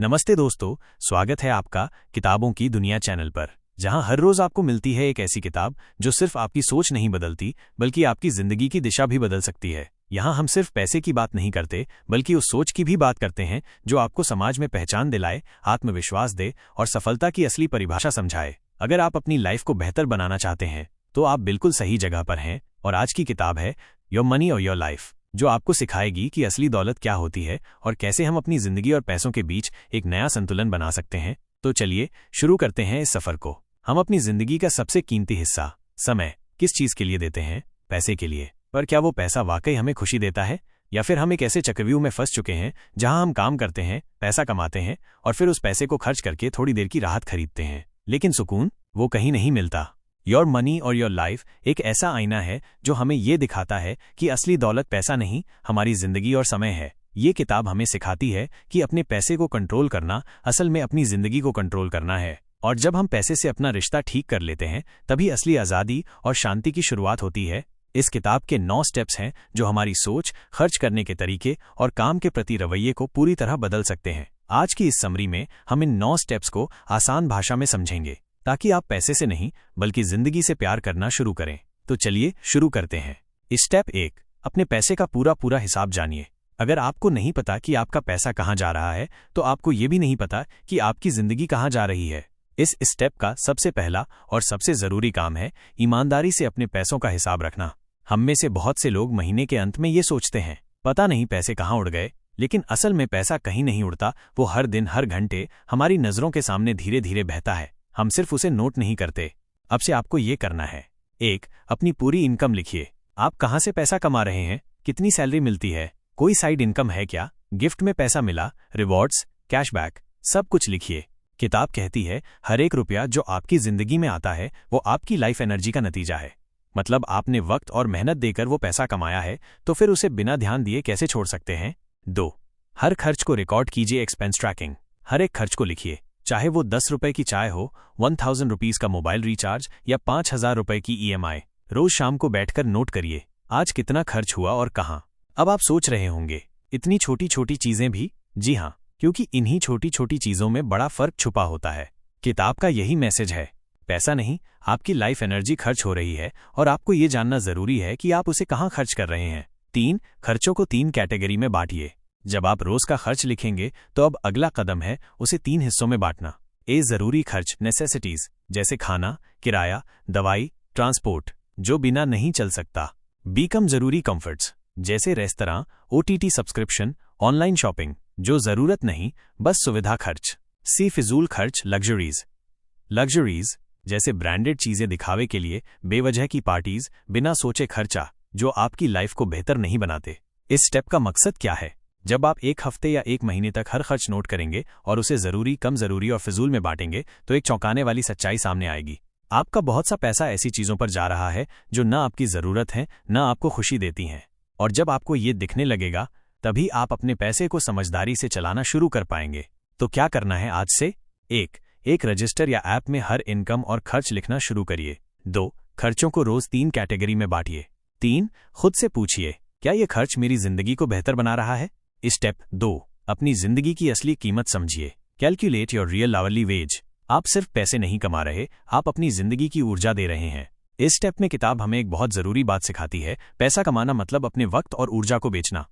नमस्ते दोस्तों, स्वागत है आपका किताबों की दुनिया चैनल पर, जहां हर रोज आपको मिलती है एक ऐसी किताब जो सिर्फ आपकी सोच नहीं बदलती बल्कि आपकी जिंदगी की दिशा भी बदल सकती है। यहां हम सिर्फ पैसे की बात नहीं करते बल्कि उस सोच की भी बात करते हैं जो आपको समाज में पहचान दिलाए, आत्मविश्वास दे और सफलता की असली परिभाषा समझाए। अगर आप अपनी लाइफ को बेहतर बनाना चाहते हैं तो आप बिल्कुल सही जगह पर हैं। और आज की किताब है योर मनी और योर लाइफ, जो आपको सिखाएगी कि असली दौलत क्या होती है और कैसे हम अपनी जिंदगी और पैसों के बीच एक नया संतुलन बना सकते हैं। तो चलिए शुरू करते हैं इस सफर को। हम अपनी जिंदगी का सबसे कीमती हिस्सा, समय, किस चीज के लिए देते हैं? पैसे के लिए। पर क्या वो पैसा वाकई हमें खुशी देता है, या फिर हम एक ऐसे चक्रव्यूह में फंस चुके हैं जहां हम काम करते हैं, पैसा कमाते हैं और फिर उस पैसे को खर्च करके थोड़ी देर की राहत खरीदते हैं, लेकिन सुकून वो कहीं नहीं मिलता। योर मनी और योर लाइफ एक ऐसा आईना है जो हमें ये दिखाता है कि असली दौलत पैसा नहीं, हमारी जिंदगी और समय है। ये किताब हमें सिखाती है कि अपने पैसे को कंट्रोल करना असल में अपनी जिंदगी को कंट्रोल करना है। और जब हम पैसे से अपना रिश्ता ठीक कर लेते हैं तभी असली आज़ादी और शांति की शुरुआत होती है। इस किताब के 9 स्टेप्स हैं जो हमारी सोच, खर्च करने के तरीके और काम के प्रति रवैये को पूरी तरह बदल सकते हैं। आज की इस समरी में हम इन 9 स्टेप्स को आसान भाषा में समझेंगे ताकि आप पैसे से नहीं बल्कि जिंदगी से प्यार करना शुरू करें। तो चलिए शुरू करते हैं। स्टेप 1, अपने पैसे का पूरा हिसाब जानिए। अगर आपको नहीं पता कि आपका पैसा कहाँ जा रहा है तो आपको ये भी नहीं पता कि आपकी जिंदगी कहाँ जा रही है। इस स्टेप का सबसे पहला और सबसे जरूरी काम है ईमानदारी से अपने पैसों का हिसाब रखना। हम में से बहुत से लोग महीने के अंत में ये सोचते हैं, पता नहीं पैसे कहाँ उड़ गए, लेकिन असल में पैसा कहीं नहीं उड़ता। वो हर दिन हर घंटे हमारी नजरों के सामने धीरे धीरे बहता है, हम सिर्फ उसे नोट नहीं करते। अब से आपको ये करना है। 1, अपनी पूरी इनकम लिखिए। आप कहाँ से पैसा कमा रहे हैं, कितनी सैलरी मिलती है, कोई साइड इनकम है क्या, गिफ्ट में पैसा मिला, रिवॉर्ड्स, कैशबैक, सब कुछ लिखिए। किताब कहती है हर एक रुपया जो आपकी जिंदगी में आता है वो आपकी लाइफ एनर्जी का नतीजा है। मतलब आपने वक्त और मेहनत देकर वो पैसा कमाया है, तो फिर उसे बिना ध्यान दिए कैसे छोड़ सकते हैं। 2, हर खर्च को रिकॉर्ड कीजिए। Expense trekking. हर एक खर्च को लिखिए, चाहे वो 10 रुपए की चाय हो, 1000 रुपीज का मोबाइल रिचार्ज या 5000 रुपए की EMI। रोज शाम को बैठकर नोट करिए आज कितना खर्च हुआ और कहाँ। अब आप सोच रहे होंगे, इतनी छोटी छोटी चीजें भी? जी हाँ, क्योंकि इन्हीं छोटी छोटी चीजों में बड़ा फर्क छुपा होता है। किताब का यही मैसेज है, पैसा नहीं, आपकी लाइफ एनर्जी खर्च हो रही है और आपको ये जानना जरूरी है कि आप उसे कहाँ खर्च कर रहे हैं। 3, खर्चों को 3 कैटेगरी में बांटिए। जब आप रोज का खर्च लिखेंगे तो अब अगला कदम है उसे 3 हिस्सों में बांटना। ए, जरूरी खर्च, नेसेसिटीज, जैसे खाना, किराया, दवाई, ट्रांसपोर्ट, जो बिना नहीं चल सकता। बी, कम जरूरी कंफर्ट्स, जैसे restaurant, OTT subscription, online shopping, जो जरूरत नहीं बस सुविधा खर्च। सी, फिजूल खर्च, लग्जरीज, जैसे ब्रांडेड चीजें दिखावे के लिए, बेवजह की पार्टीज, बिना सोचे खर्चा जो आपकी लाइफ को बेहतर नहीं बनाते। इस स्टेप का मकसद क्या है? जब आप एक हफ्ते या एक महीने तक हर खर्च नोट करेंगे और उसे जरूरी, कम जरूरी और फिजूल में बांटेंगे तो एक चौंकाने वाली सच्चाई सामने आएगी। आपका बहुत सा पैसा ऐसी चीजों पर जा रहा है जो ना आपकी जरूरत है ना आपको खुशी देती हैं। और जब आपको ये दिखने लगेगा तभी आप अपने पैसे को समझदारी से चलाना शुरू कर पाएंगे। तो क्या करना है आज से? 1, एक रजिस्टर या ऐप में हर इनकम और खर्च लिखना शुरू करिए। 2, खर्चों को रोज 3 कैटेगरी में बांटिए। 3, खुद से पूछिए, क्या ये खर्च मेरी जिंदगी को बेहतर बना रहा है? स्टेप 2, अपनी जिंदगी की असली कीमत समझिए। Calculate your real hourly wage. आप सिर्फ पैसे नहीं कमा रहे, आप अपनी जिंदगी की ऊर्जा दे रहे हैं। इस स्टेप में किताब हमें एक बहुत जरूरी बात सिखाती है, पैसा कमाना मतलब अपने वक्त और ऊर्जा को बेचना।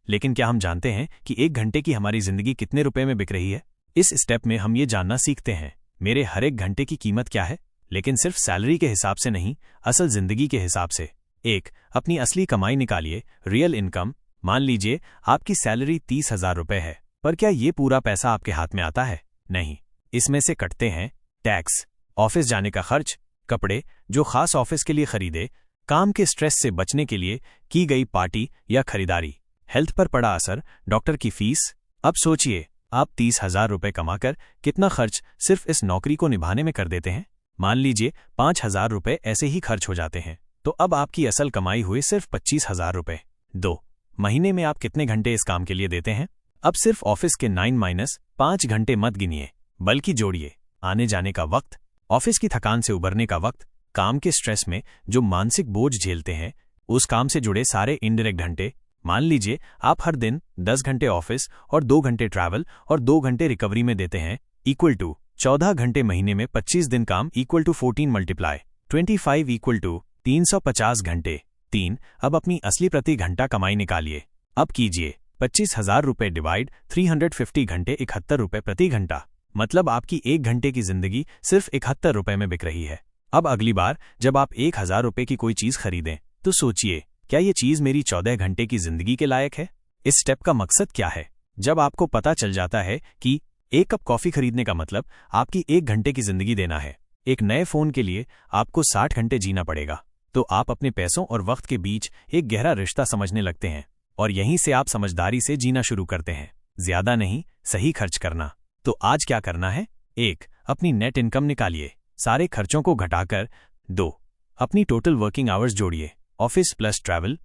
लेकिन क्या हम जानते हैं कि 1 घंटे की हमारी जिंदगी कितने रुपए में बिक रही है? इस स्टेप में हम ये जानना सीखते हैं मेरे हर एक घंटे की कीमत क्या है, लेकिन सिर्फ सैलरी के हिसाब से नहीं, असल जिंदगी के हिसाब से। 1, अपनी असली कमाई निकालिए, रियल इनकम। मान लीजिए आपकी सैलरी 30,000 रुपए है, पर क्या ये पूरा पैसा आपके हाथ में आता है? नहीं, इसमें से कटते हैं टैक्स, ऑफिस जाने का खर्च, कपड़े जो खास ऑफिस के लिए खरीदे, काम के स्ट्रेस से बचने के लिए की गई पार्टी या खरीदारी, हेल्थ पर पड़ा असर, डॉक्टर की फीस। अब सोचिए, आप 30,000 रुपए कमाकर कितना खर्च सिर्फ इस नौकरी को निभाने में कर देते हैं। मान लीजिए 5,000 रुपए ऐसे ही खर्च हो जाते हैं, तो अब आपकी असल कमाई हुई सिर्फ 25,000 रुपए। 2, महीने में आप कितने घंटे इस काम के लिए देते हैं? अब सिर्फ ऑफिस के 9-5 घंटे मत गिनिए, बल्कि जोड़िए आने जाने का वक्त, ऑफिस की थकान से उबरने का वक्त, काम के स्ट्रेस में जो मानसिक बोझ झेलते हैं, उस काम से जुड़े सारे इनडायरेक्ट घंटे, मान लीजिए आप हर दिन 10 घंटे ऑफिस और 2 घंटे ट्रैवल और 2 घंटे रिकवरी में देते हैं, इक्वल टू 14 घंटे महीने में 25 दिन काम equal to 14 multiply 25 equal to 350 घंटे। 3 अब अपनी असली प्रति घंटा कमाई निकालिए। अब कीजिए 25,000 रुपये डिवाइड 350 घंटे 71 रुपये प्रति घंटा, मतलब आपकी 1 घंटे की जिंदगी सिर्फ 71 रुपये में बिक रही है। अब अगली बार जब आप 1,000 रुपये की कोई चीज खरीदें तो सोचिए, क्या ये चीज मेरी 14 घंटे की जिंदगी के लायक है? इस स्टेप का मकसद क्या है? जब आपको पता चल जाता है कि 1 कप कॉफी खरीदने का मतलब आपकी 1 घंटे की जिंदगी देना है, एक नए फोन के लिए आपको 60 घंटे जीना पड़ेगा, तो आप अपने पैसों और वक्त के बीच एक गहरा रिश्ता समझने लगते हैं और यहीं से आप समझदारी से जीना शुरू करते हैं। ज्यादा नहीं, सही खर्च करना। तो आज क्या करना है? 1 अपनी नेट इनकम निकालिए, सारे खर्चों को घटाकर। 2 अपनी टोटल वर्किंग आवर्स जोड़िए, office plus travel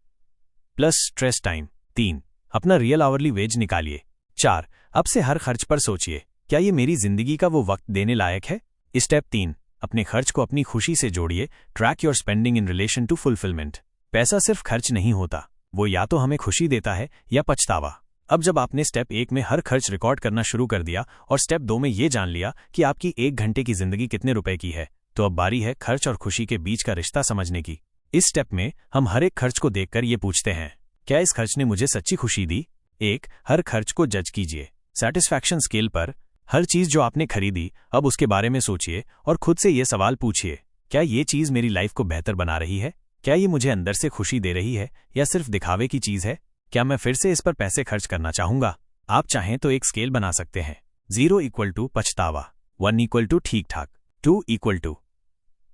plus stress time. 3 अपना रियल आवरली वेज निकालिए। 4 अब से हर खर्च पर सोचिए, क्या ये मेरी जिंदगी का वो वक्त देने लायक है? स्टेप 3 अपने खर्च को अपनी खुशी से जोड़िए, track your spending in relation to fulfilment. पैसा सिर्फ खर्च नहीं होता, वो या तो हमें खुशी देता है या पछतावा। अब जब आपने स्टेप 1 में हर खर्च रिकॉर्ड करना शुरू कर दिया और स्टेप 2 में ये जान लिया कि आपकी 1 घंटे की जिंदगी कितने रुपए की है, तो अब बारी है खर्च और खुशी के बीच का रिश्ता समझने की। इस स्टेप में हम हर एक खर्च को देखकर ये पूछते हैं, क्या इस खर्च ने मुझे सच्ची खुशी दी? 1 हर खर्च को जज कीजिए, सेटिस्फैक्शन स्केल पर हर चीज जो आपने खरीदी, अब उसके बारे में सोचिए और खुद से ये सवाल पूछिए, क्या ये चीज मेरी लाइफ को बेहतर बना रही है? क्या ये मुझे अंदर से खुशी दे रही है या सिर्फ दिखावे की चीज है? क्या मैं फिर से इस पर पैसे खर्च करना चाहूंगा? आप चाहें तो एक स्केल बना सकते हैं। 0 इक्वल टू पछतावा, 1 इक्वल टू ठीक ठाक, 2 इक्वल टू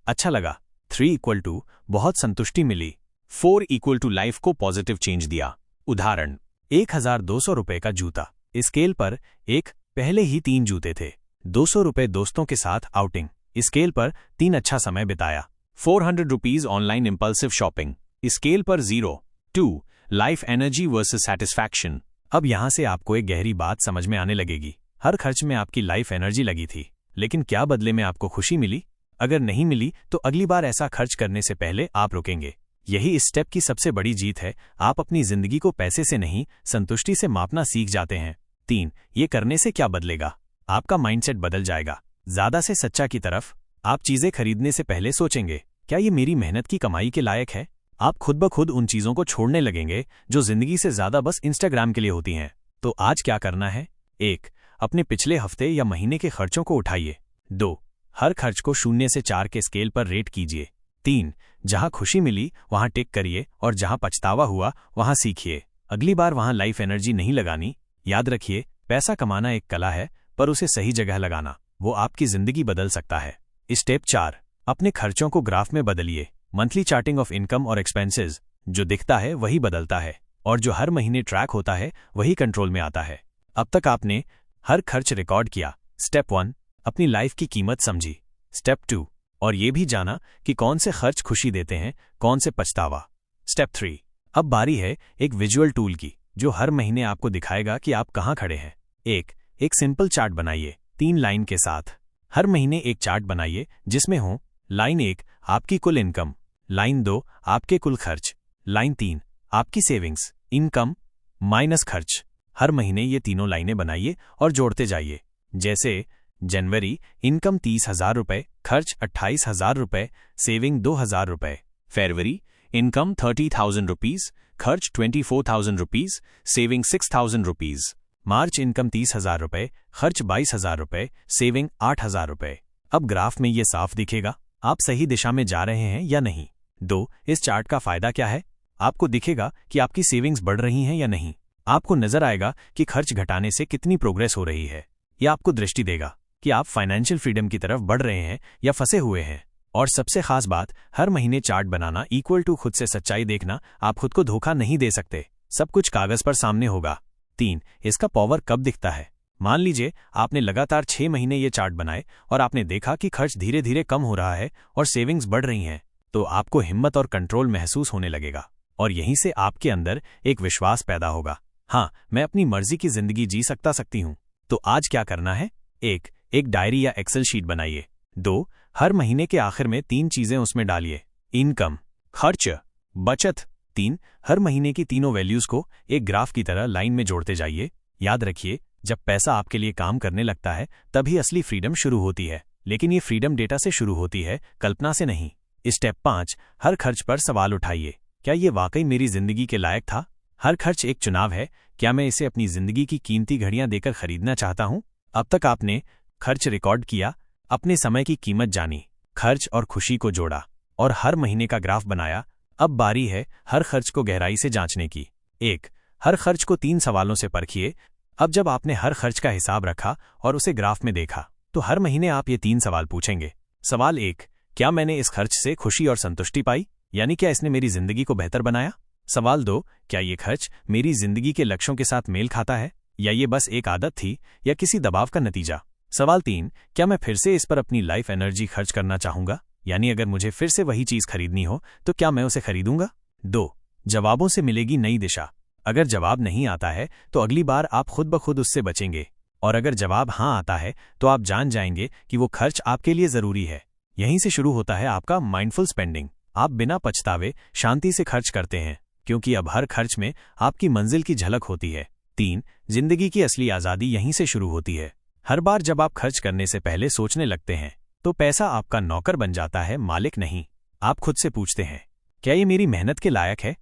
अच्छा लगा, 3 इक्वल टू बहुत संतुष्टि मिली, 4 इक्वल टू लाइफ को पॉजिटिव चेंज दिया। उदाहरण 1,200 रुपए का जूता। स्केल पर 1 पहले ही 3 जूते थे। 200 रुपए दोस्तों के साथ आउटिंग। स्केल पर 3 अच्छा समय बिताया। 400 rupees online impulsive shopping. Scale पर 0, 2 लाइफ एनर्जी वर्सेस सैटिस्फैक्शन। अब यहां से आपको एक गहरी बात समझ में आने लगेगी। हर खर्च में आपकी लाइफ एनर्जी लगी थी, लेकिन क्या बदले में आपको खुशी मिली? अगर नहीं मिली तो अगली बार ऐसा खर्च करने से पहले आप रुकेंगे। यही इस स्टेप की सबसे बड़ी जीत है। आप अपनी जिंदगी को पैसे से नहीं, संतुष्टि से मापना सीख जाते हैं। 3 ये करने से क्या बदलेगा? आपका माइंडसेट बदल जाएगा, ज्यादा से सच्चा की तरफ। आप चीजें खरीदने से पहले सोचेंगे, क्या ये मेरी मेहनत की कमाई के लायक है? आप खुद ब खुद उन चीजों को छोड़ने लगेंगे जो जिंदगी से ज्यादा बस इंस्टाग्राम के लिए होती हैं। तो आज क्या करना है? 1 अपने पिछले हफ्ते या महीने के खर्चों को उठाइए। 2 हर खर्च को 0 से 4 के स्केल पर रेट कीजिए। 3 जहां खुशी मिली वहां टिक करिए और जहां पछतावा हुआ वहां सीखिए। अगली बार वहां लाइफ एनर्जी नहीं लगानी। याद रखिए, पैसा कमाना एक कला है, पर उसे सही जगह लगाना वो आपकी जिंदगी बदल सकता है। स्टेप 4 अपने खर्चों को ग्राफ में बदलिए। मंथली चार्टिंग ऑफ इनकम और एक्सपेंसेस। जो दिखता है वही बदलता है और जो हर महीने ट्रैक होता है वही कंट्रोल में आता है। अब तक आपने हर खर्च रिकॉर्ड किया। स्टेप 1 अपनी लाइफ की कीमत समझी। स्टेप 2 और ये भी जाना कि कौन से खर्च खुशी देते हैं, कौन से पछतावा। स्टेप 3 अब बारी है एक विजुअल टूल की, जो हर महीने आपको दिखाएगा कि आप कहां खड़े हैं। एक सिंपल चार्ट बनाइए 3 लाइन के साथ। हर महीने एक चार्ट बनाइए जिसमें हो लाइन 1 आपकी कुल इनकम, लाइन 2 आपके कुल खर्च, लाइन 3 आपकी सेविंग्स, इनकम माइनस खर्च। हर महीने ये तीनों लाइनें बनाइए और जोड़ते जाइए। जैसे जनवरी इनकम 30,000 रुपए, खर्च 28,000 रुपए, सेविंग 2,000 रुपए। फरवरी इनकम 30,000 रुपीज, खर्च 24,000 रुपीज, सेविंग 6,000 रुपीज। मार्च इनकम 30,000 रुपए, खर्च 22,000 रुपए, सेविंग 8,000 रुपए। अब ग्राफ में ये साफ दिखेगा आप सही दिशा में जा रहे हैं या नहीं। 2 इस चार्ट का फायदा क्या है? आपको दिखेगा कि आपकी सेविंग्स बढ़ रही हैं या नहीं। आपको नजर आएगा कि खर्च घटाने से कितनी प्रोग्रेस हो रही है। यह आपको दृष्टि देगा कि आप फाइनेंशियल फ्रीडम की तरफ बढ़ रहे हैं या फंसे हुए हैं। और सबसे खास बात, हर महीने चार्ट बनाना इक्वल टू खुद से सच्चाई देखना। आप खुद को धोखा नहीं दे सकते, सब कुछ कागज पर सामने होगा। 3 इसका पावर कब दिखता है? मान लीजिए आपने लगातार 6 महीने ये चार्ट बनाए और आपने देखा कि खर्च धीरे धीरे कम हो रहा है और सेविंग्स बढ़ रही हैं, तो आपको हिम्मत और कंट्रोल महसूस होने लगेगा और यहीं से आपके अंदर एक विश्वास पैदा होगा, हाँ मैं अपनी मर्जी की जिंदगी जी सकती हूँ। तो आज क्या करना है? 1 एक डायरी या एक्सेल शीट बनाइए। 2 हर महीने के आखिर में 3 चीजें उसमें डालिए, इनकम, खर्च, बचत। 3. हर महीने की तीनों वैल्यूज को एक ग्राफ की तरह लाइन में जोड़ते जाइए। याद रखिए, जब पैसा आपके लिए काम करने लगता है तभी असली फ्रीडम शुरू होती है, लेकिन ये फ्रीडम डेटा से शुरू होती है, कल्पना से नहीं। स्टेप 5. हर खर्च पर सवाल उठाइए। क्या ये वाकई मेरी जिंदगी के लायक था? हर खर्च एक चुनाव है। क्या मैं इसे अपनी जिंदगी की कीमती घड़ियां देकर खरीदना चाहता हूं? अब तक आपने खर्च रिकॉर्ड किया, अपने समय की कीमत जानी, खर्च और खुशी को जोड़ा और हर महीने का ग्राफ बनाया। अब बारी है हर खर्च को गहराई से जांचने की। 1. हर खर्च को 3 सवालों से परखिए। अब जब आपने हर खर्च का हिसाब रखा और उसे ग्राफ में देखा, तो हर महीने आप ये 3 सवाल पूछेंगे। सवाल 1. क्या मैंने इस खर्च से खुशी और संतुष्टि पाई, यानी क्या इसने मेरी जिंदगी को बेहतर बनाया? सवाल 2. क्या ये खर्च मेरी जिंदगी के लक्ष्यों के साथ मेल खाता है, या ये बस एक आदत थी या किसी दबाव का नतीजा? सवाल 3. क्या मैं फिर से इस पर अपनी लाइफ एनर्जी खर्च करना चाहूंगा, यानी अगर मुझे फिर से वही चीज खरीदनी हो तो क्या मैं उसे खरीदूंगा? 2. जवाबों से मिलेगी नई दिशा। अगर जवाब नहीं आता है तो अगली बार आप खुद ब खुद उससे बचेंगे, और अगर जवाब हाँ आता है तो आप जान जाएंगे कि वो खर्च आपके लिए जरूरी है। यहीं से शुरू होता है आपका माइंडफुल स्पेंडिंग। आप बिना पछतावे शांति से खर्च करते हैं, क्योंकि अब हर खर्च में आपकी मंजिल की झलक होती है। 3. जिंदगी की असली आजादी यहीं से शुरू होती है। हर बार जब आप खर्च करने से पहले सोचने लगते हैं तो पैसा आपका नौकर बन जाता है, मालिक नहीं। आप खुद से पूछते हैं, क्या ये मेरी मेहनत के लायक है?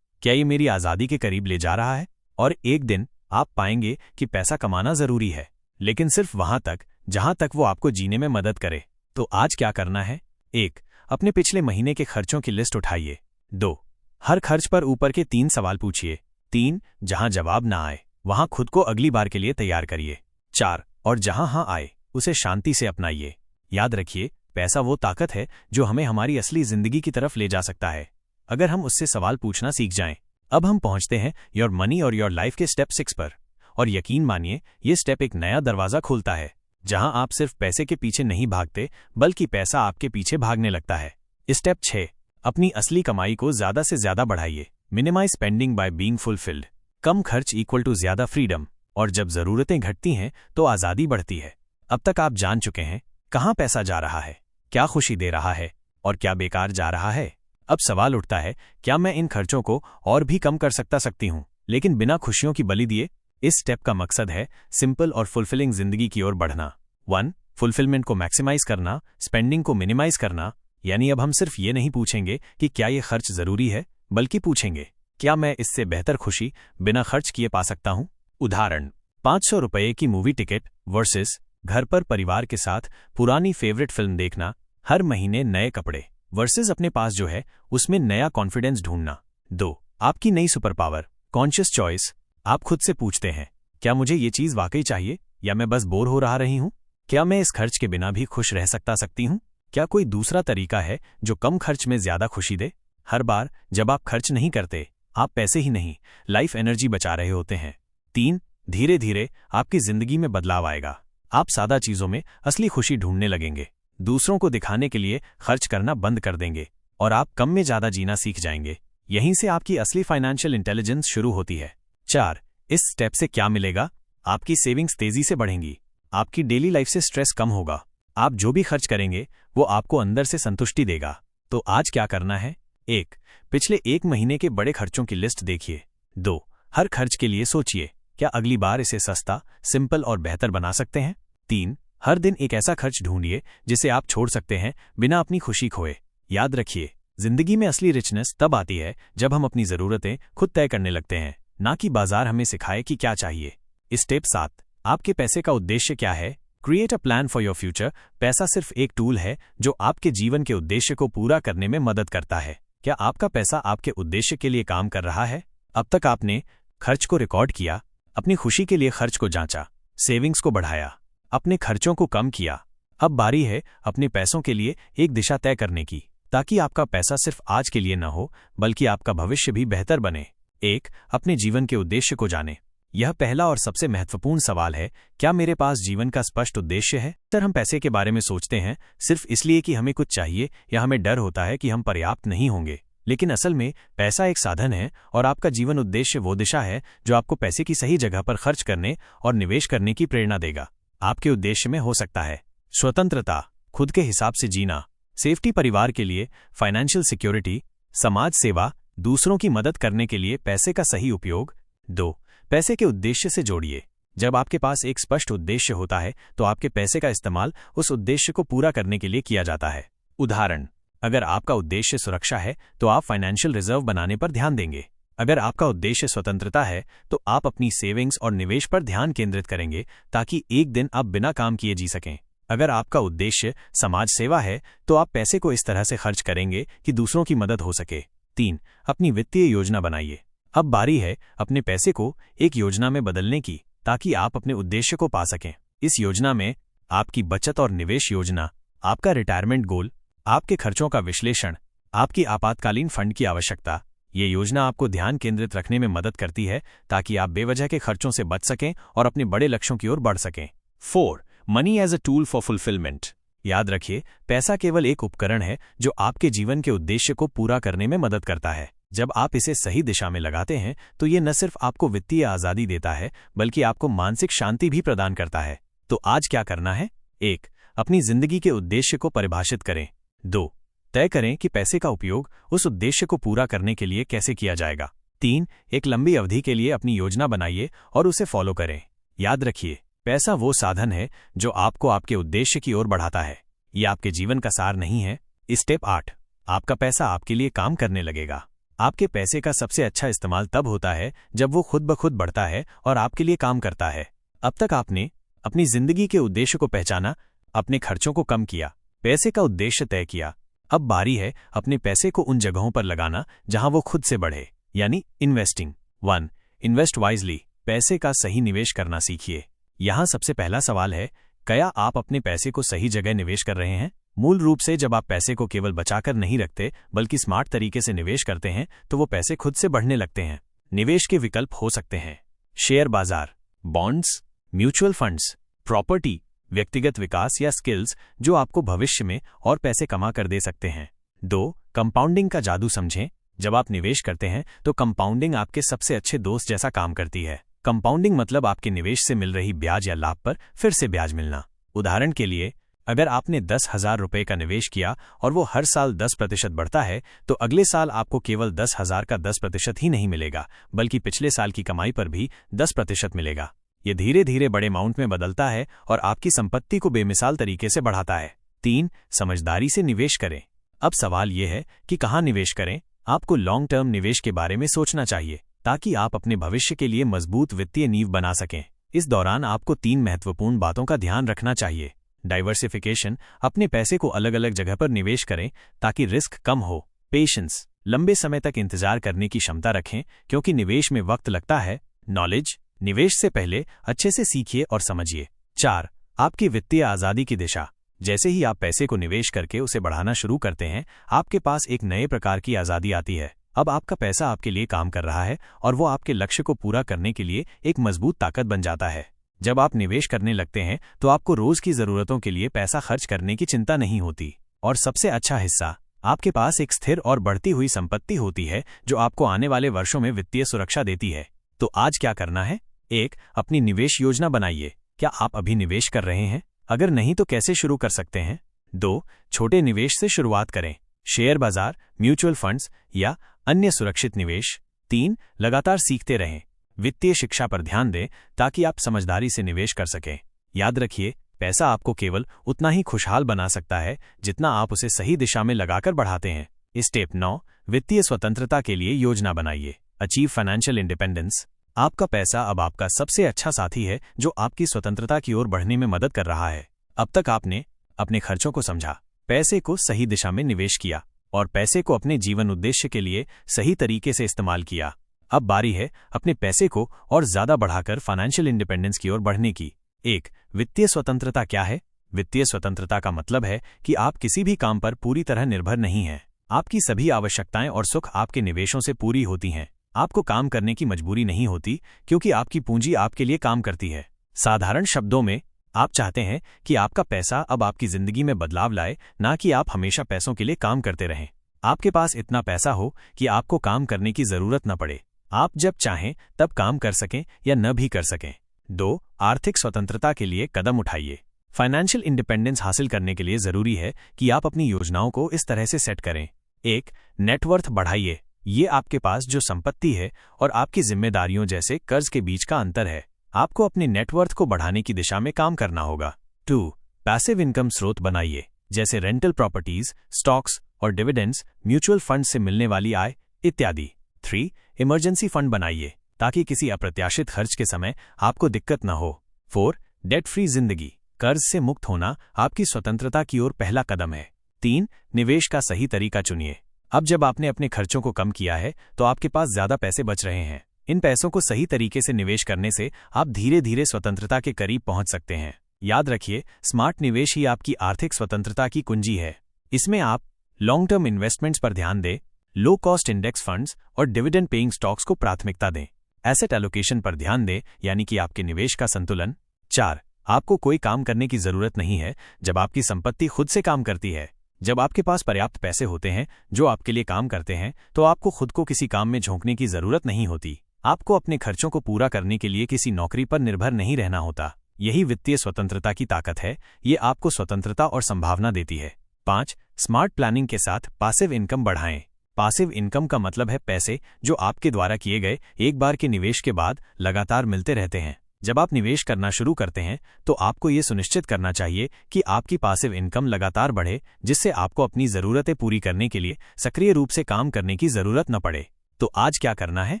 क्या ये मेरी आजादी के करीब ले जा रहा है? और एक दिन आप पाएंगे कि पैसा कमाना जरूरी है, लेकिन सिर्फ वहां तक जहां तक वो आपको जीने में मदद करे। तो आज क्या करना है? 1. अपने पिछले महीने के खर्चों की लिस्ट उठाइए। 2. हर खर्च पर ऊपर के 3 सवाल पूछिए। 3. जहां जवाब ना आए वहां खुद को अगली बार के लिए तैयार करिए। 4. और जहां हाँ आए उसे शांति से अपनाइए। याद रखिए, पैसा वो ताकत है जो हमें हमारी असली जिंदगी की तरफ ले जा सकता है, अगर हम उससे सवाल पूछना सीख जाएं। अब हम पहुंचते हैं योर मनी और योर लाइफ के स्टेप 6 पर, और यकीन मानिए ये स्टेप एक नया दरवाजा खोलता है, जहां आप सिर्फ पैसे के पीछे नहीं भागते बल्कि पैसा आपके पीछे भागने लगता है। स्टेप 6. अपनी असली कमाई को ज्यादा से ज्यादा बढ़ाइए। Minimize spending by being fulfilled. कम खर्च इक्वल टू ज्यादा फ्रीडम, और जब जरूरतें घटती हैं तो आजादी बढ़ती है। अब तक आप जान चुके हैं कहां पैसा जा रहा है, क्या खुशी दे रहा है और क्या बेकार जा रहा है। अब सवाल उठता है, क्या मैं इन खर्चों को और भी कम कर सकती हूं, लेकिन बिना खुशियों की बलि दिए? इस स्टेप का मकसद है सिंपल और फुलफिलिंग जिंदगी की ओर बढ़ना। 1. फुलफिलमेंट को मैक्सिमाइज करना, स्पेंडिंग को मिनिमाइज करना। यानी अब हम सिर्फ ये नहीं पूछेंगे कि क्या ये खर्च जरूरी है, बल्कि पूछेंगे, क्या मैं इससे बेहतर खुशी बिना खर्च किए पा सकता हूं? उदाहरण, 500 रुपये की मूवी टिकट वर्सेस घर पर परिवार के साथ पुरानी फेवरेट फिल्म देखना। हर महीने नए कपड़े वर्सेस अपने पास जो है उसमें नया कॉन्फिडेंस ढूंढना। 2. आपकी नई सुपर पावर, कॉन्शियस चॉइस। आप खुद से पूछते हैं, क्या मुझे ये चीज वाकई चाहिए या मैं बस बोर हो रही हूं? क्या मैं इस खर्च के बिना भी खुश रह सकती हूं? क्या कोई दूसरा तरीका है जो कम खर्च में ज्यादा खुशी दे? हर बार जब आप खर्च नहीं करते, आप पैसे ही नहीं, लाइफ एनर्जी बचा रहे होते हैं। 3. धीरे धीरे आपकी जिंदगी में बदलाव आएगा। आप सादा चीजों में असली खुशी ढूंढने लगेंगे, दूसरों को दिखाने के लिए खर्च करना बंद कर देंगे, और आप कम में ज्यादा जीना सीख जाएंगे। यहीं से आपकी असली फाइनेंशियल इंटेलिजेंस शुरू होती है। 4. इस स्टेप से क्या मिलेगा? आपकी सेविंग्स तेजी से बढ़ेंगी, आपकी डेली लाइफ से स्ट्रेस कम होगा, आप जो भी खर्च करेंगे वो आपको अंदर से संतुष्टि देगा। तो आज क्या करना है? 1. पिछले 1 महीने के बड़े खर्चों की लिस्ट देखिए। 2. हर खर्च के लिए सोचिए, क्या अगली बार इसे सस्ता, सिंपल और बेहतर बना सकते हैं? 3. हर दिन एक ऐसा खर्च ढूंढिए जिसे आप छोड़ सकते हैं बिना अपनी खुशी खोए। याद रखिए, जिंदगी में असली रिचनेस तब आती है जब हम अपनी जरूरतें खुद तय करने लगते हैं, ना कि बाजार हमें सिखाए कि क्या चाहिए। स्टेप 7. आपके पैसे का उद्देश्य क्या है? Create a plan for your future. पैसा सिर्फ एक टूल है जो आपके जीवन के उद्देश्य को पूरा करने में मदद करता है। क्या आपका पैसा आपके उद्देश्य के लिए काम कर रहा है? अब तक आपने खर्च को रिकॉर्ड किया, अपनी खुशी के लिए खर्च को जांचा, सेविंग्स को बढ़ाया, अपने खर्चों को कम किया। अब बारी है अपने पैसों के लिए एक दिशा तय करने की, ताकि आपका पैसा सिर्फ आज के लिए न हो बल्कि आपका भविष्य भी बेहतर बने। 1. अपने जीवन के उद्देश्य को जाने। यह पहला और सबसे महत्वपूर्ण सवाल है, क्या मेरे पास जीवन का स्पष्ट उद्देश्य है? अक्सर हम पैसे के बारे में सोचते हैं सिर्फ इसलिए कि हमें कुछ चाहिए या हमें डर होता है कि हम पर्याप्त नहीं होंगे, लेकिन असल में पैसा एक साधन है और आपका जीवन उद्देश्य वो दिशा है जो आपको पैसे की सही जगह पर खर्च करने और निवेश करने की प्रेरणा देगा। आपके उद्देश्य में हो सकता है स्वतंत्रता, खुद के हिसाब से जीना, सेफ्टी परिवार के लिए, फाइनेंशियल सिक्योरिटी, समाज सेवा, दूसरों की मदद करने के लिए पैसे का सही उपयोग। 2. पैसे के उद्देश्य से जोड़िए। जब आपके पास एक स्पष्ट उद्देश्य होता है तो आपके पैसे का इस्तेमाल उस उद्देश्य को पूरा करने के लिए किया जाता है। उदाहरण, अगर आपका उद्देश्य सुरक्षा है तो आप फाइनेंशियल रिजर्व बनाने पर ध्यान देंगे। अगर आपका उद्देश्य स्वतंत्रता है तो आप अपनी सेविंग्स और निवेश पर ध्यान केंद्रित करेंगे ताकि एक दिन आप बिना काम किए जी सकें। अगर आपका उद्देश्य समाज सेवा है तो आप पैसे को इस तरह से खर्च करेंगे कि दूसरों की मदद हो सके। 3. अपनी वित्तीय योजना बनाइए। अब बारी है अपने पैसे को एक योजना में बदलने की ताकि आप अपने उद्देश्य को पा सकें। इस योजना में आपकी बचत और निवेश योजना, आपका रिटायरमेंट गोल, आपके खर्चों का विश्लेषण, आपकी आपातकालीन फंड की आवश्यकता। ये योजना आपको ध्यान केंद्रित रखने में मदद करती है ताकि आप बेवजह के खर्चों से बच सकें और अपने बड़े लक्ष्यों की ओर बढ़ सकें। 4. Money as a tool for fulfilment. याद रखिए, पैसा केवल एक उपकरण है जो आपके जीवन के उद्देश्य को पूरा करने में मदद करता है। जब आप इसे सही दिशा में लगाते हैं तो ये न सिर्फ आपको वित्तीय आज़ादी देता है बल्कि आपको मानसिक शांति भी प्रदान करता है। तो आज क्या करना है? 1. अपनी जिंदगी के उद्देश्य को परिभाषित करें। 2. तय करें कि पैसे का उपयोग उस उद्देश्य को पूरा करने के लिए कैसे किया जाएगा। 3. एक लंबी अवधि के लिए अपनी योजना बनाइए और उसे फॉलो करें। याद रखिए, पैसा वो साधन है जो आपको आपके उद्देश्य की ओर बढ़ाता है, ये आपके जीवन का सार नहीं है। स्टेप 8. आपका पैसा आपके लिए काम करने लगेगा। आपके पैसे का सबसे अच्छा इस्तेमाल तब होता है जब वो खुद ब खुद बढ़ता है और आपके लिए काम करता है। अब तक आपने अपनी जिंदगी के उद्देश्य को पहचाना, अपने खर्चों को कम किया, पैसे का उद्देश्य तय किया। अब बारी है अपने पैसे को उन जगहों पर लगाना जहां वो खुद से बढ़े, यानी इन्वेस्टिंग। 1. Invest wisely. पैसे का सही निवेश करना सीखिए। यहां सबसे पहला सवाल है, क्या आप अपने पैसे को सही जगह निवेश कर रहे हैं? मूल रूप से जब आप पैसे को केवल बचाकर नहीं रखते बल्कि स्मार्ट तरीके से निवेश करते हैं तो वो पैसे खुद से बढ़ने लगते हैं। निवेश के विकल्प हो सकते हैं शेयर बाजार, बॉन्ड्स, म्यूचुअल फंड्स, प्रॉपर्टी, व्यक्तिगत विकास या स्किल्स जो आपको भविष्य में और पैसे कमा कर दे सकते हैं। 2. कंपाउंडिंग का जादू समझें। जब आप निवेश करते हैं तो कंपाउंडिंग आपके सबसे अच्छे दोस्त जैसा काम करती है। कंपाउंडिंग मतलब आपके निवेश से मिल रही ब्याज या लाभ पर फिर से ब्याज मिलना। उदाहरण के लिए, अगर आपने 10,000 रुपये का निवेश किया और वो हर साल 10% बढ़ता है तो अगले साल आपको केवल 10,000 का 10% ही नहीं मिलेगा बल्कि पिछले साल की कमाई पर भी 10% मिलेगा। ये धीरे धीरे बड़े अमाउंट में बदलता है और आपकी संपत्ति को बेमिसाल तरीके से बढ़ाता है। 3. समझदारी से निवेश करें। अब सवाल यह है कि कहाँ निवेश करें। आपको लॉन्ग टर्म निवेश के बारे में सोचना चाहिए ताकि आप अपने भविष्य के लिए मजबूत वित्तीय नींव बना सकें। इस दौरान आपको 3 महत्वपूर्ण बातों का ध्यान रखना चाहिए। डाइवर्सिफिकेशन, अपने पैसे को अलग अलग जगह पर निवेश करें ताकि रिस्क कम हो। पेशेंस, लंबे समय तक इंतजार करने की क्षमता रखें क्योंकि निवेश में वक्त लगता है। नॉलेज, निवेश से पहले अच्छे से सीखिए और समझिए। 4. आपकी वित्तीय आज़ादी की दिशा। जैसे ही आप पैसे को निवेश करके उसे बढ़ाना शुरू करते हैं आपके पास एक नए प्रकार की आज़ादी आती है। अब आपका पैसा आपके लिए काम कर रहा है और वो आपके लक्ष्य को पूरा करने के लिए एक मजबूत ताकत बन जाता है। जब आप निवेश करने लगते हैं तो आपको रोज की जरूरतों के लिए पैसा खर्च करने की चिंता नहीं होती। और सबसे अच्छा हिस्सा, आपके पास एक स्थिर और बढ़ती हुई संपत्ति होती है जो आपको आने वाले वर्षों में वित्तीय सुरक्षा देती है। तो आज क्या करना है? 1. अपनी निवेश योजना बनाइए। क्या आप अभी निवेश कर रहे हैं? अगर नहीं तो कैसे शुरू कर सकते हैं? 2. छोटे निवेश से शुरुआत करें, शेयर बाजार, म्यूचुअल फंड्स या अन्य सुरक्षित निवेश। 3. लगातार सीखते रहें, वित्तीय शिक्षा पर ध्यान दें ताकि आप समझदारी से निवेश कर सकें। याद रखिए, पैसा आपको केवल उतना ही खुशहाल बना सकता है जितना आप उसे सही दिशा में लगाकर बढ़ाते हैं। स्टेप 9. वित्तीय स्वतंत्रता के लिए योजना बनाइए। Achieve financial independence. आपका पैसा अब आपका सबसे अच्छा साथी है जो आपकी स्वतंत्रता की ओर बढ़ने में मदद कर रहा है। अब तक आपने अपने खर्चों को समझा, पैसे को सही दिशा में निवेश किया और पैसे को अपने जीवन उद्देश्य के लिए सही तरीके से इस्तेमाल किया। अब बारी है अपने पैसे को और ज्यादा बढ़ाकर फाइनेंशियल इंडिपेंडेंस की ओर बढ़ने की। 1. वित्तीय स्वतंत्रता क्या है? वित्तीय स्वतंत्रता का मतलब है कि आप किसी भी काम पर पूरी तरह निर्भर नहीं हैं। आपकी सभी आवश्यकताएं और सुख आपके निवेशों से पूरी होती हैं। आपको काम करने की मजबूरी नहीं होती क्योंकि आपकी पूंजी आपके लिए काम करती है। साधारण शब्दों में, आप चाहते हैं कि आपका पैसा अब आपकी जिंदगी में बदलाव लाए, ना कि आप हमेशा पैसों के लिए काम करते रहें। आपके पास इतना पैसा हो कि आपको काम करने की जरूरत न पड़े, आप जब चाहें तब काम कर सकें या न भी कर सकें। 2. आर्थिक स्वतंत्रता के लिए कदम उठाइए। फाइनेंशियल इंडिपेंडेंस हासिल करने के लिए जरूरी है कि आप अपनी योजनाओं को इस तरह से सेट करें। 1. नेटवर्थ बढ़ाइए। ये आपके पास जो संपत्ति है और आपकी जिम्मेदारियों जैसे कर्ज के बीच का अंतर है। आपको अपने नेटवर्थ को बढ़ाने की दिशा में काम करना होगा। 2. पैसिव इनकम स्रोत बनाइए, जैसे रेंटल प्रॉपर्टीज, स्टॉक्स और डिविडेंड्स, म्यूचुअल फंड से मिलने वाली आय इत्यादि। 3. इमरजेंसी फंड बनाइए, ताकि किसी अप्रत्याशित खर्च के समय आपको दिक्कत न हो। 4. डेट फ्री जिंदगी, कर्ज से मुक्त होना आपकी स्वतंत्रता की ओर पहला कदम है। 3. निवेश का सही तरीका चुनिए। अब जब आपने अपने खर्चों को कम किया है तो आपके पास ज्यादा पैसे बच रहे हैं। इन पैसों को सही तरीके से निवेश करने से आप धीरे धीरे स्वतंत्रता के करीब पहुंच सकते हैं। याद रखिए, स्मार्ट निवेश ही आपकी आर्थिक स्वतंत्रता की कुंजी है। इसमें आप लॉन्ग टर्म इन्वेस्टमेंट्स पर ध्यान दें, लो कॉस्ट इंडेक्स फंड्स और डिविडेंड पेइंग स्टॉक्स को प्राथमिकता दें। एसेट एलोकेशन पर ध्यान दें, यानी कि आपके निवेश का संतुलन। 4. आपको कोई काम करने की जरूरत नहीं है जब आपकी संपत्ति खुद से काम करती है। जब आपके पास पर्याप्त पैसे होते हैं जो आपके लिए काम करते हैं, तो आपको खुद को किसी काम में झोंकने की जरूरत नहीं होती। आपको अपने खर्चों को पूरा करने के लिए किसी नौकरी पर निर्भर नहीं रहना होता। यही वित्तीय स्वतंत्रता की ताकत है। ये आपको स्वतंत्रता और संभावना देती है। 5. स्मार्ट प्लानिंग के साथ पासिव इनकम बढ़ाएं। पासिव इनकम का मतलब है पैसे जो आपके द्वारा किए गए एक बार के निवेश के बाद लगातार मिलते रहते हैं। जब आप निवेश करना शुरू करते हैं तो आपको ये सुनिश्चित करना चाहिए कि आपकी पासिव इनकम लगातार बढ़े, जिससे आपको अपनी जरूरतें पूरी करने के लिए सक्रिय रूप से काम करने की जरूरत न पड़े। तो आज क्या करना है?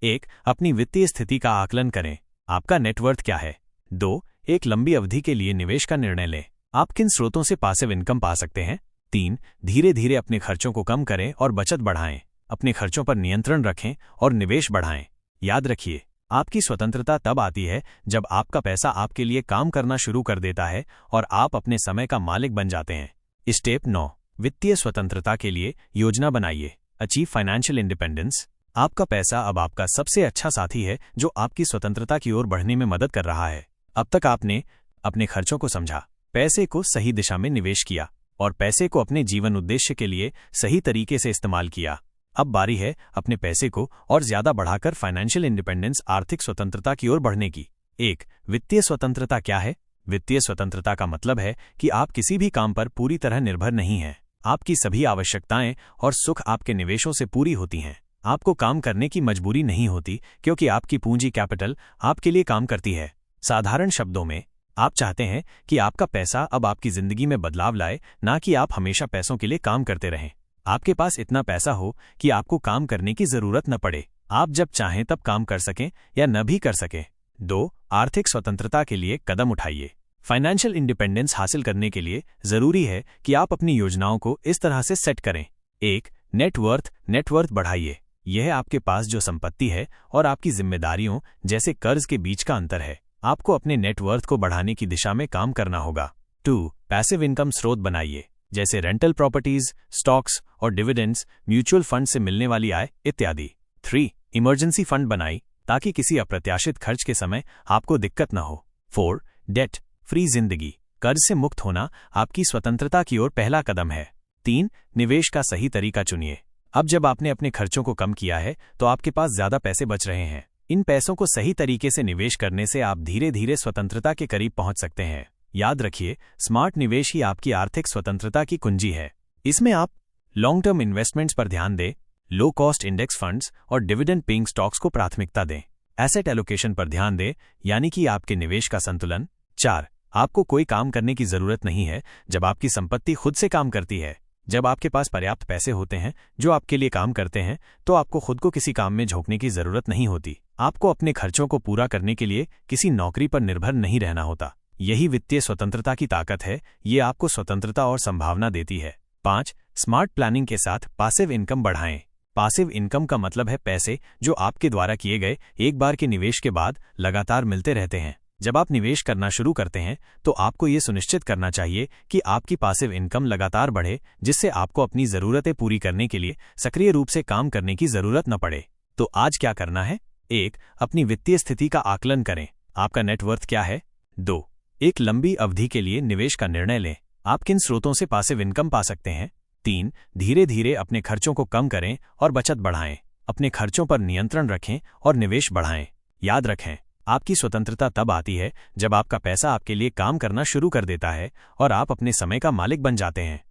1. अपनी वित्तीय स्थिति का आकलन करें। आपका नेटवर्थ क्या है? 2. एक लंबी अवधि के लिए निवेश का निर्णय लें। आप किन स्रोतों से पासिव इनकम पा सकते हैं? 3. धीरे धीरे अपने खर्चों को कम करें और बचत बढ़ाएं। अपने खर्चों पर नियंत्रण रखें और निवेश बढ़ाएं। याद रखिए, आपकी स्वतंत्रता तब आती है जब आपका पैसा आपके लिए काम करना शुरू कर देता है और आप अपने समय का मालिक बन जाते हैं। स्टेप 9. वित्तीय स्वतंत्रता के लिए योजना बनाइए। Achieve financial independence. आपका पैसा अब आपका सबसे अच्छा साथी है जो आपकी स्वतंत्रता की ओर बढ़ने में मदद कर रहा है। अब तक आपने अपने खर्चों को समझा, पैसे को सही दिशा में निवेश किया और पैसे को अपने जीवन उद्देश्य के लिए सही तरीके से इस्तेमाल किया। अब बारी है अपने पैसे को और ज्यादा बढ़ाकर फाइनेंशियल इंडिपेंडेंस, आर्थिक स्वतंत्रता की ओर बढ़ने की। 1. वित्तीय स्वतंत्रता क्या है? वित्तीय स्वतंत्रता का मतलब है कि आप किसी भी काम पर पूरी तरह निर्भर नहीं हैं। आपकी सभी आवश्यकताएं और सुख आपके निवेशों से पूरी होती हैं। आपको काम करने की मजबूरी नहीं होती, क्योंकि आपकी पूंजी कैपिटल आपके लिए काम करती है। साधारण शब्दों में, आप चाहते हैं कि आपका पैसा अब आपकी जिंदगी में बदलाव लाए, ना कि आप हमेशा पैसों के लिए काम करते रहें। आपके पास इतना पैसा हो कि आपको काम करने की जरूरत न पड़े। आप जब चाहें तब काम कर सकें या न भी कर सकें। 2. आर्थिक स्वतंत्रता के लिए कदम उठाइए। फाइनेंशियल इंडिपेंडेंस हासिल करने के लिए जरूरी है कि आप अपनी योजनाओं को इस तरह से सेट करें। 1. नेटवर्थ बढ़ाइए। यह आपके पास जो संपत्ति है और आपकी जिम्मेदारियों जैसे कर्ज के बीच का अंतर है। आपको अपने नेटवर्थ को बढ़ाने की दिशा में काम करना होगा। 2. पैसिव इनकम स्रोत बनाइए, जैसे रेंटल प्रॉपर्टीज, स्टॉक्स और डिविडेंड्स, म्यूचुअल फंड से मिलने वाली आय इत्यादि। 3. इमरजेंसी फंड बनाई, ताकि किसी अप्रत्याशित खर्च के समय आपको दिक्कत न हो। 4. डेट फ्री जिंदगी, कर्ज से मुक्त होना आपकी स्वतंत्रता की ओर पहला कदम है। 3. निवेश का सही तरीका चुनिए। अब जब आपने अपने खर्चों को कम किया है तो आपके पास ज्यादा पैसे बच रहे हैं। इन पैसों को सही तरीके से निवेश करने से आप धीरे धीरे स्वतंत्रता के करीब पहुंच सकते हैं। याद रखिए, स्मार्ट निवेश ही आपकी आर्थिक स्वतंत्रता की कुंजी है। इसमें आप लॉन्ग टर्म इन्वेस्टमेंट्स पर ध्यान दें, लो कॉस्ट इंडेक्स फंड्स और डिविडेंड पेइंग स्टॉक्स को प्राथमिकता दें। एसेट एलोकेशन पर ध्यान दें, यानी कि आपके निवेश का संतुलन। 4. आपको कोई काम करने की जरूरत नहीं है जब आपकी संपत्ति खुद से काम करती है। जब आपके पास पर्याप्त पैसे होते हैं जो आपके लिए काम करते हैं, तो आपको खुद को किसी काम में झोंकने की जरूरत नहीं होती। आपको अपने खर्चों को पूरा करने के लिए किसी नौकरी पर निर्भर नहीं रहना होता। यही वित्तीय स्वतंत्रता की ताकत है। ये आपको स्वतंत्रता और संभावना देती है। 5. स्मार्ट प्लानिंग के साथ पासिव इनकम बढ़ाएं। पासिव इनकम का मतलब है पैसे जो आपके द्वारा किए गए एक बार के निवेश के बाद लगातार मिलते रहते हैं। जब आप निवेश करना शुरू करते हैं तो आपको ये सुनिश्चित करना चाहिए कि आपकी पासिव इनकम लगातार बढ़े, जिससे आपको अपनी जरूरतें पूरी करने के लिए सक्रिय रूप से काम करने की जरूरत न पड़े। तो आज क्या करना है? 1. अपनी वित्तीय स्थिति का आकलन करें। आपका नेटवर्थ क्या है? 2. एक लंबी अवधि के लिए निवेश का निर्णय लें। आप किन स्रोतों से पासिव इनकम पा सकते हैं? 3. धीरे धीरे अपने खर्चों को कम करें और बचत बढ़ाएं। अपने खर्चों पर नियंत्रण रखें और निवेश बढ़ाएं। याद रखें, आपकी स्वतंत्रता तब आती है जब आपका पैसा आपके लिए काम करना शुरू कर देता है और आप अपने समय का मालिक बन जाते हैं।